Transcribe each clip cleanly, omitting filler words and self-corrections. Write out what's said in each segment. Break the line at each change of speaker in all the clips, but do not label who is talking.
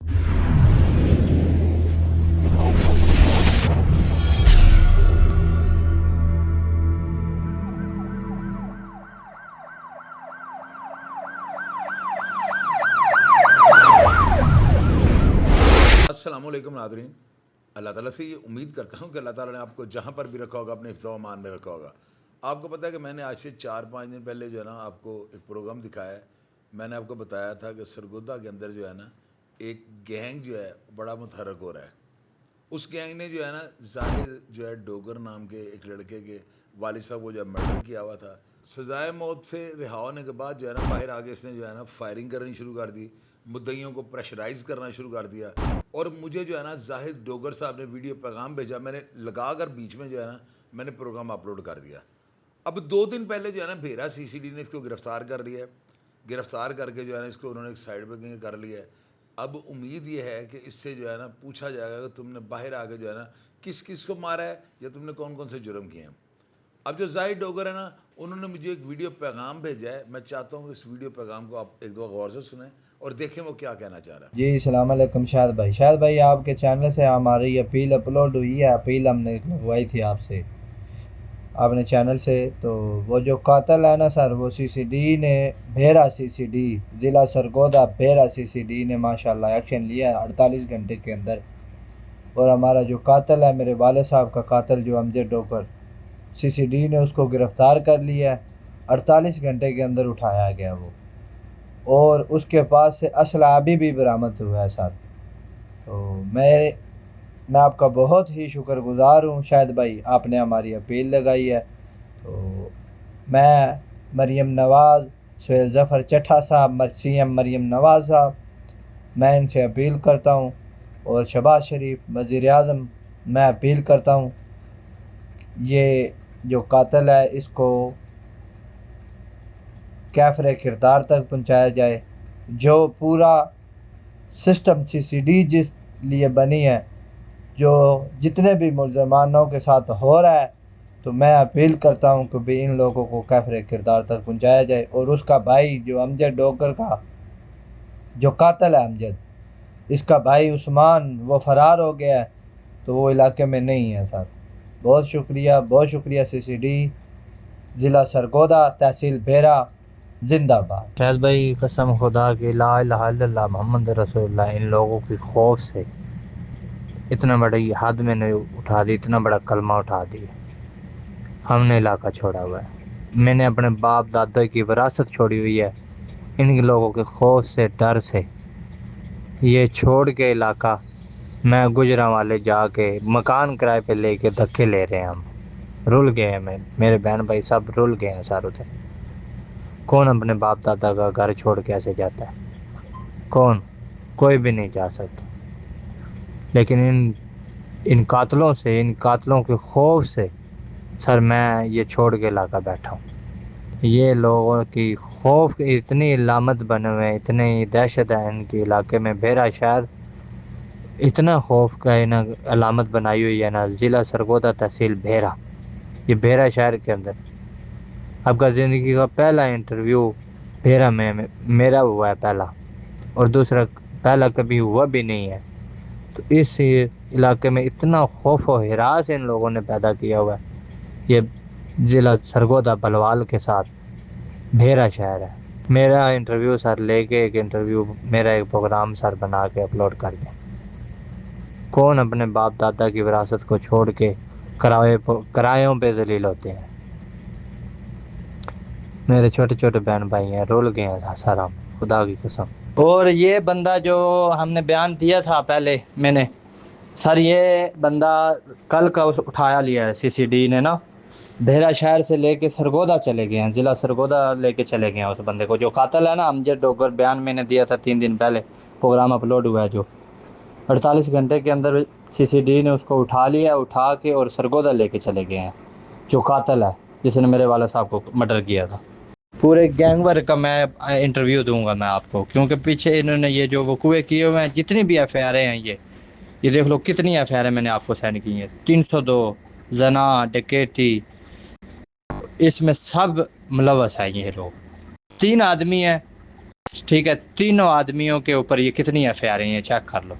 अस्सलामुअलैकुम नादरीन, अल्लाह ताला से ये उम्मीद करता हूँ कि अल्लाह ताला ने आपको जहाँ पर भी रखा होगा अपने हिफ्ज़ व अमान में रखा होगा। आपको पता है कि मैंने आज से 4-5 दिन पहले जो है ना आपको एक प्रोग्राम दिखाया है। मैंने आपको बताया था कि सरगोदा के अंदर जो है ना एक गैंग जो है बड़ा मुतहरक हो रहा है। उस गैंग ने जो है ना ज़ाहिर जो है डोगर नाम के एक लड़के के वालिद साहब को जो है मर्डर किया हुआ था। सजाए मौत से रिहा होने के बाद जो है ना बाहर आगे इसने जो है ना फायरिंग करनी शुरू कर दी, मुद्दइयों को प्रेशराइज़ करना शुरू कर दिया। और मुझे जो है ना जाहिद डोगर साहब ने वीडियो पैगाम भेजा, मैंने लगा कर बीच में जो है ना मैंने प्रोग्राम अपलोड कर दिया। अब 2 दिन पहले जो है ना भेरा CCD ने इसको गिरफ़्तार कर लिया है। गिरफ़्तार करके जो है ना इसको उन्होंने एक साइड पर कहीं कर लिया है। अब उम्मीद ये है कि इससे जो है ना पूछा जाएगा कि तुमने बाहर आके जो है ना किस किस को मारा है या तुमने कौन कौन से जुर्म किए हैं। अब जो जाहिद डोगर है ना उन्होंने मुझे एक वीडियो पैगाम भेजा है। मैं चाहता हूँ इस वीडियो पैगाम को आप एक दफ़ा गौर से सुनें और देखें वो क्या कहना चाह रहा है।
जी अस्सलाम वालेकुम शायद भाई आपके चैनल से हमारी अपील अपलोड हुई है। अपील हमने लगवाई थी आपसे, आपने चैनल से। तो वो जो कातिल है ना सर, वो CCD ने भेरा CCD ज़िला सरगोदा भेरा CCD ने माशाल्लाह एक्शन लिया है 48 घंटे के अंदर। और हमारा जो कातिल है, मेरे वाले साहब का कातिल जो अमजद डोगर, CCD ने उसको गिरफ़्तार कर लिया है। 48 घंटे के अंदर उठाया गया वो, और उसके पास से असला भी बरामद हुआ है साथ। तो मैं आपका बहुत ही शुक्रगुज़ार हूँ शायद भाई, आपने हमारी अपील लगाई है। तो मैं मरीम नवाज़, सुहेल ज़फ़र चट्ठा साहब, CM मरीम नवाज़ साहब, मैं इनसे अपील करता हूँ, और शहबाज शरीफ वज़ीर आज़म, मैं अपील करता हूँ ये जो कातिल है इसको कैफ़रे किरदार तक पहुँचाया जाए। जो पूरा सिस्टम CCD जिस लिए बनी है, जो जितने भी मुलज़मानों के साथ हो रहा है, तो मैं अपील करता हूँ कि भी इन लोगों को कैफ़रे किरदार तक पहुँचाया जाए। और उसका भाई जो अमजद डोगर का जो कातिल है अमजद, इसका भाई उस्मान वो फ़रार हो गया है, तो वो इलाके में नहीं है सर। बहुत शुक्रिया CCD ज़िला सरगोदा तहसील भेरा जिंदाबाद।
शायद भाई कसम खुदा की ला इलाहा इल्लल्लाह मोहम्मद रसूलुल्लाह, इन लोगों की खौफ से इतना बड़ी हद मैंने उठा दी, इतना बड़ा कलमा उठा दिया। हमने इलाका छोड़ा हुआ है, मैंने अपने बाप दादा की विरासत छोड़ी हुई है। इन लोगों के खौफ से, डर से ये छोड़ के इलाका मैं गुजरा वाले जाके मकान किराए पे लेके धक्के ले रहे हैं। हम रुल गए हैं, मेरे बहन भाई सब रुल गए हैं सारों से। कौन अपने बाप दादा का घर छोड़ के ऐसे जाता है? कौन? कोई भी नहीं जा सकता। लेकिन इन कातलों से, इन कातलों के खौफ से सर मैं ये छोड़ के इलाका बैठा हूँ। ये लोगों की खौफ इतनी अलामत बने हुए हैं, इतनी दहशत है इनके इलाके में। भेरा शहर इतना खौफ का ना अलामत बनाई हुई है ना, ज़िला सरगोदा तहसील भेरा, ये भेरा शहर के अंदर। आपका ज़िंदगी का पहला इंटरव्यू भेरा में मेरा हुआ है पहला, और दूसरा पहला कभी हुआ भी नहीं है। तो इस इलाके में इतना खौफ और हिरास इन लोगों ने पैदा किया हुआ है। ये ज़िला सरगोदा बलवाल के साथ भेरा शहर है। मेरा इंटरव्यू सर लेके एक इंटरव्यू, मेरा एक प्रोग्राम सर बना के अपलोड कर दें। कौन अपने बाप दादा की विरासत को छोड़ के किरायों पे जलील होते हैं? मेरे छोटे छोटे बहन भाई हैं, रुल गए हैं सर हम, खुदा की कसम।
और ये बंदा जो हमने बयान दिया था पहले मैंने, सर ये बंदा कल का उठाया लिया है CCD ने ना, भेरा शहर से लेके सरगोदा चले गए हैं, ज़िला सरगोदा लेके चले गए हैं उस बंदे को। जो कातिल है ना अमजद डोगर, बयान मैंने दिया था 3 दिन पहले, प्रोग्राम अपलोड हुआ है जो। 48 घंटे के अंदर CCD ने उसको उठा लिया, उठा के और सरगोदा लेके चले गए हैं। जो कातिल है जिसने मेरे वाला साहब को मर्डर किया था। पूरे गैंगवर का मैं इंटरव्यू दूंगा मैं आपको, क्योंकि पीछे इन्होंने ये जो वकूए किए हुए हैं, जितनी भी FIR हैं ये देख लो कितनी FIR मैंने आपको साइन की हैं। 302 जना, डकैती, इसमें सब मुलव्वस हैं ये लोग। 3 आदमी हैं
ٹھیک ہے، تینوں آدمیوں کے اوپر یہ کتنی FIR ہیں، چیک کر لو،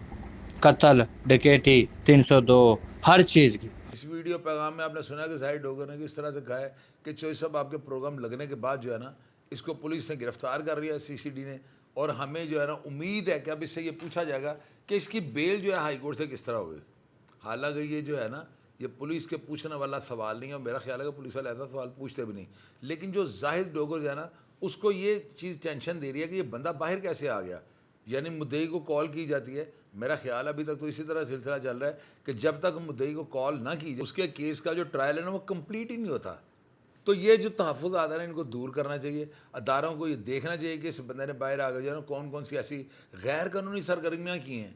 قتل، ڈکیٹی، 302، ہر چیز کی۔
اس ویڈیو پیغام میں آپ نے سنا کہ ظاہر ڈوگر نے کس طرح سے کہا ہے کہ چوئی صاحب آپ کے پروگرام لگنے کے بعد جو ہے نا اس کو پولیس نے گرفتار کر لیا CCD نے، اور ہمیں جو ہے نا امید ہے کہ اب اس سے یہ پوچھا جائے گا کہ اس کی بیل جو ہے ہائی کورٹ سے کس طرح ہوگی۔ حالانکہ یہ جو ہے نا یہ پولیس کے پوچھنے والا سوال نہیں ہے، اور میرا خیال ہے کہ پولیس والے ایسا سوال پوچھتے بھی نہیں، لیکن جو زاہد ڈوگر جو ہے نا اس کو یہ چیز ٹینشن دے رہی ہے کہ یہ بندہ باہر کیسے آ گیا، یعنی مدعی کو کال کی جاتی ہے۔ میرا خیال ابھی تک تو اسی طرح سلسلہ چل رہا ہے کہ جب تک مدعی کو کال نہ کی جائے اس کے کیس کا جو ٹرائل ہے نا وہ کمپلیٹ ہی نہیں ہوتا۔ تو یہ جو تحفظات ہیں ان کو دور کرنا چاہیے، اداروں کو یہ دیکھنا چاہیے کہ اس بندے نے باہر آ گیا جو ہے نا کون کون سی ایسی غیر قانونی سرگرمیاں کی ہیں۔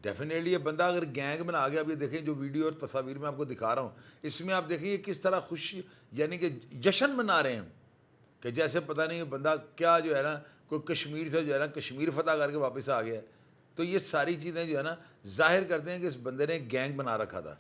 ڈیفینیٹلی یہ بندہ اگر گینگ میں آ گیا، اب یہ دیکھیں جو ویڈیو اور تصاویر میں آپ کو دکھا رہا ہوں اس میں آپ دیکھیں یہ کس طرح خوشی یعنی کہ جشن منا رہے ہیں کہ جیسے پتہ نہیں بندہ کیا جو ہے نا کوئی کشمیر سے جو ہے نا کشمیر فتح کر کے واپس آ گیا ہے۔ تو یہ ساری چیزیں جو ہے نا ظاہر کرتے ہیں کہ اس بندے نے ایک گینگ بنا رکھا تھا۔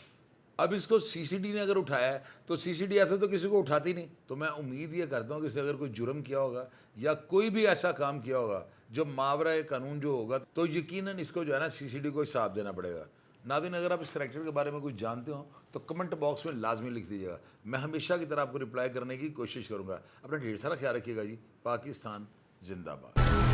اب اس کو CCD نے اگر اٹھایا ہے تو CCD ایسے تو کسی کو اٹھاتی نہیں، تو میں امید یہ کرتا ہوں کہ اس نے اگر کوئی جرم کیا ہوگا یا کوئی بھی ایسا کام کیا ہوگا جو ماورا قانون جو ہوگا تو یقیناً اس کو جو ہے نا CCD کو حساب دینا پڑے گا۔ ناظرین اگر آپ اس کریکٹر کے بارے میں کچھ جانتے ہوں تو کمنٹ باکس میں لازمی لکھ دیجیے گا، میں ہمیشہ کی طرح آپ کو رپلائی کرنے کی کوشش کروں گا۔ اپنا ڈھیر سارا خیال رکھیے گا جی۔ پاکستان زندہ باد۔